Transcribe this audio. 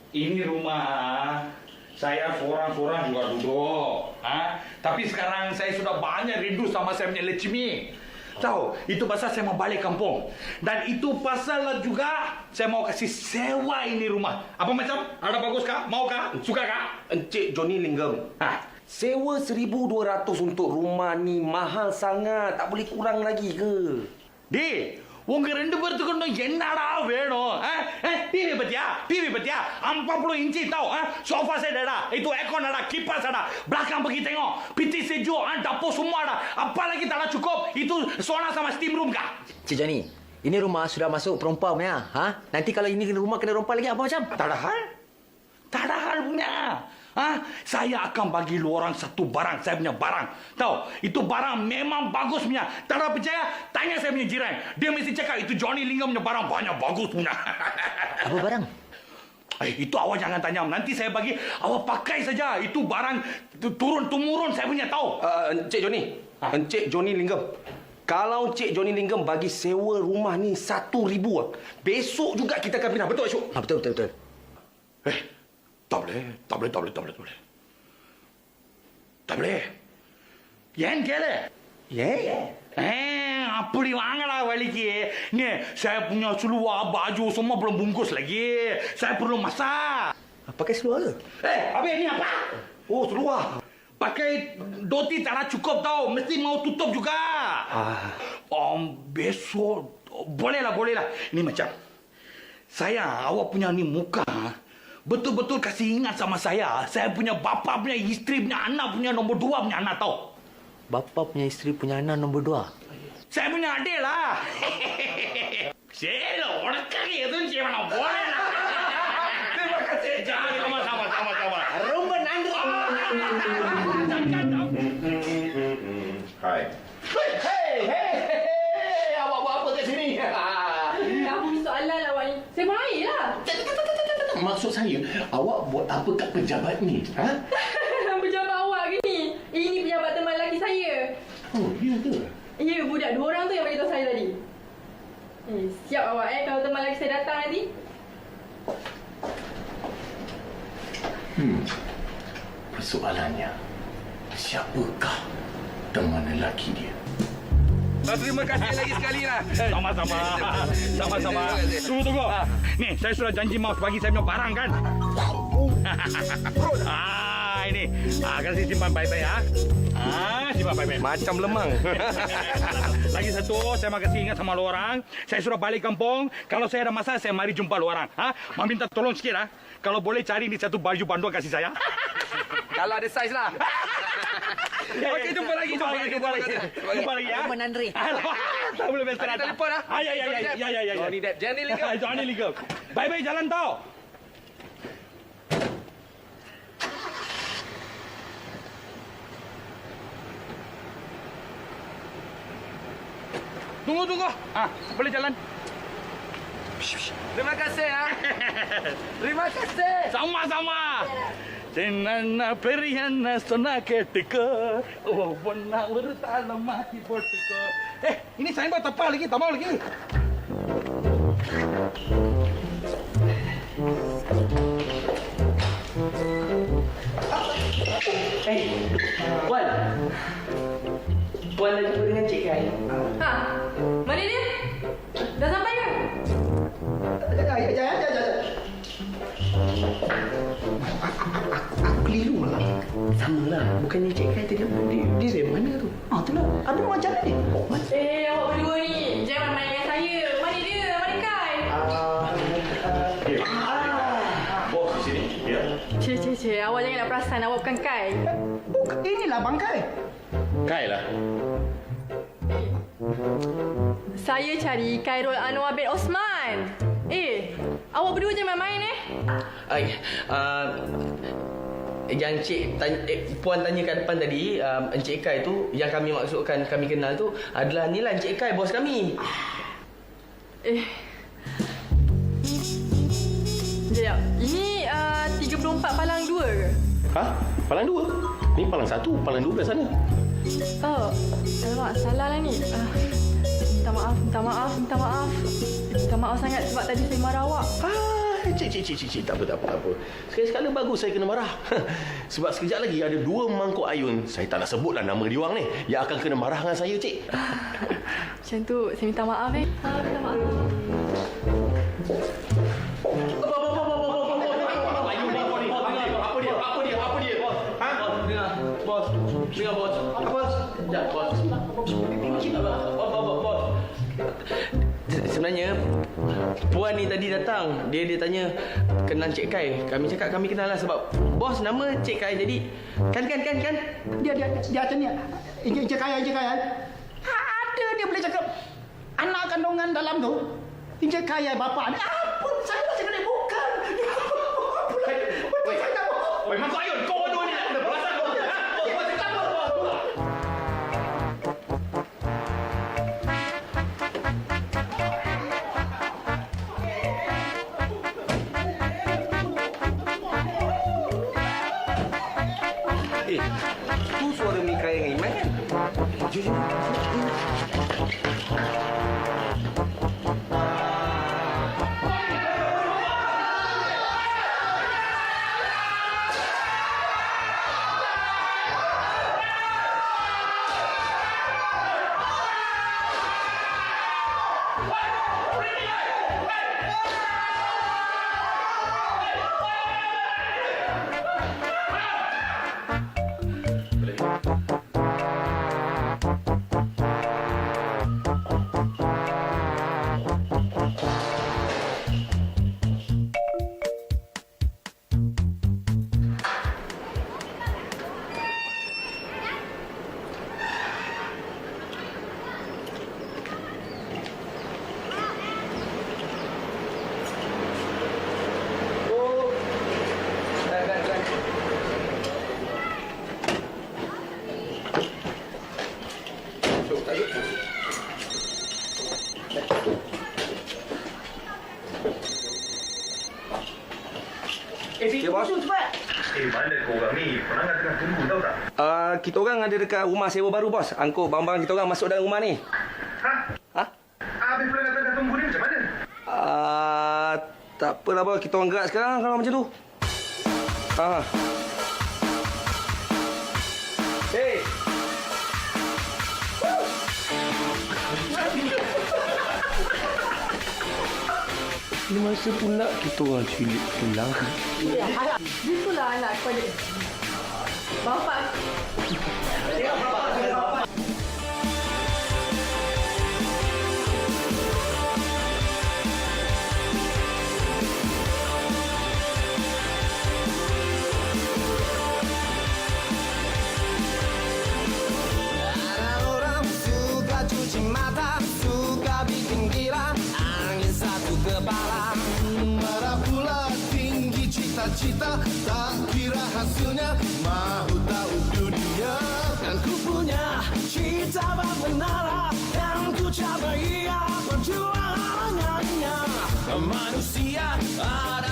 Ini rumah saya seorang-seorang juga duduk. Tapi sekarang saya sudah banyak rindu sama saya punya Lechmi. Tahu, itu pasal saya mau balik kampung. Dan itu pasal juga saya mau kasih sewa ini rumah. Apa macam? Ada bagus kah? Mau kah? Suka kah? Encik Johnny Linggam. Sewa 1,200 untuk rumah ni mahal sangat. Tak boleh kurang lagi ke? Di, உங்க ரெண்டு பேர்த்துக்கு என்னடா வேணும்? டிவி பத்தியா 40 inci tahu? Sofa set ada, itu aircon ada, kipas ada, belakang pergi tengok, piti sejuk, dapur semua ada. Apa lagi tak ada cukup? Itu sauna sama steam room kah? Cik Johnny, ini rumah sudah masuk perompa punya. Nanti kalau ini rumah kena rompa lagi apa macam? Tak ada hal punya. Saya akan bagi lu orang satu barang, saya punya barang. Tahu, itu barang memang bagus punya. Tak ada percaya, tanya saya punya jiran. Dia mesti cakap itu Johnny Linggam punya barang banyak bagus punya. Apa barang? Itu awak jangan tanya. Nanti saya bagi, awak pakai saja. Itu barang turun-temurun saya punya tahu. Encik Johnny. Encik Johnny Linggam. Kalau Encik Johnny Linggam bagi sewa rumah ni 1,000, besok juga kita akan pindah. Betul, Syuk? Betul. Tak boleh. Yang kele? Apடி வாங்கடா வலிக்கு. Ni, saya punya seluar, baju semua belum bungkus lagi. Saya perlu masak. Pakai seluar ke? Habis ni apa? Oh, seluar. Pakai doti tak ada cukup tau. Mesti mau tutup juga. Besok. Bolehlah. Ini macam. Saya, awak punya ni muka. Betul-betul kasih ingat sama saya. Saya punya bapa punya isteri punya anak punya nombor 2 punya anak tau. Bapa punya isteri punya anak nombor 2. Saya punya adik lah. Sila, orang kaki itu macam boleh lah. Terima kasih. Jangan sama-sama. Rumah Nandri. Hai. Hei, awak buat apa kat sini? Apa soalan awak ni? Saya main lah. Maksud saya, awak buat apa kat pejabat ni? Pejabat awak ke ni? Ini pejabat teman lelaki saya. Oh, ya ke? Ya, budak 2 orang tu yang beritahu saya tadi. Siap awak kalau teman lelaki saya datang nanti. Persoalannya, siapakah teman lelaki dia? Terima kasih lagi sekali lah. Sama-sama. Tunggu. Ni, saya sudah janji mau bagi saya punya barang kan? Ini. Kasih simpan baik-baik ya. Simpan baik-baik. Macam lemang. Lagi satu, saya mau kasih ingat sama lu orang. Saya sudah balik kampung. Kalau saya ada masalah, saya mari jumpa lu orang. Mau minta tolong sikit lah. Kalau boleh cari ni satu baju banduan kasih saya. Kalau ada saiz lah. Okey, jumpa lagi ya. Rumah Nandri. Tak boleh berserah. Kita telefon lah. Ya. Johnny Linggam. Johnny Linggam. Baik-baik jalan tau. Tunggu. Boleh jalan. Terima kasih ya. Terima kasih. Sama-sama. Cina periana sona ketika benar bertalam mati bertika. Ini saya buat apa lagi? Tak mau lagi. Puan dah jumpa dengan Cik Kai. Mana dia? Dah sampai ke? Aku keliru lah. Sama lah. Bukannya Cik Kai tadi dia dari mana tu? Itulah. Ada macam ni. Awak berdua ni. Jangan main dengan saya. Mana dia? Mana Kai? Bos di sini. Ya. Cik. Awak jangan nak perasan. Awak bukan Kai. Bukan. Inilah Bang Kai. Kai lah. Saya cari Khairul Anwar bin Osman. Awak berdua jangan main-main Yang Puan tanya kat depan tadi, Encik Kai tu, yang kami maksudkan kami kenal tu adalah ni lah Encik Kai, bos kami. Sekejap. Ini 34 Palang 2 ke? Palang 2? Ni palang 1, palang 2 belah sana. Alamak, salah lah ni. Minta maaf sangat sebab tadi saya marah awak. Cik. Tak apa. Sekali-sekala bagus saya kena marah. Sebab sekejap lagi ada 2 mangkuk ayun. Saya tak nak sebutlah nama dia orang ni. Yang akan kena marah dengan saya, Cik. Macam tu, saya minta maaf minta maaf. Dengar bos. Sekejap bos. Bos. Sebenarnya puan ni tadi datang. Dia tanya kenal Cik Kai. Kami cakap kami kenal lah sebab bos nama Cik Kai. Jadi kan. Dia tanya Encik Kaya. Ada dia boleh cakap anak kandungan dalam tu. Encik Kaya bapa ni. Ampun saya lah cakap dia bukan. Betul saya tak bohong. Oi, mangkuk ayun, kau dua ni ada perasaan kau. Tu suara Mika dengan Iman kan? Jom. Okey bos. Mana kau orang ni? Penangan tengah tunggu tahu tak? Kita orang ada dekat rumah sewa baru, bos. Angkut barang-barang kita orang masuk dalam rumah ni. Ha? Habis pelanggan tengah tunggu ni macam mana? Tak apalah, bos. Kita orang gerak sekarang kalau macam tu. Hey! Ni masa pula kita orang culik pulang. Itulah anak kepada bapak. Orang suka cuci mata, suka bikin gila, angin satu kepala. Marah pula tinggi cita-cita, tak kira hasilnya, mahu tahu dunia. Dan ku punya cita menara, dan ku cabai ia perjuangannya. Manusia ada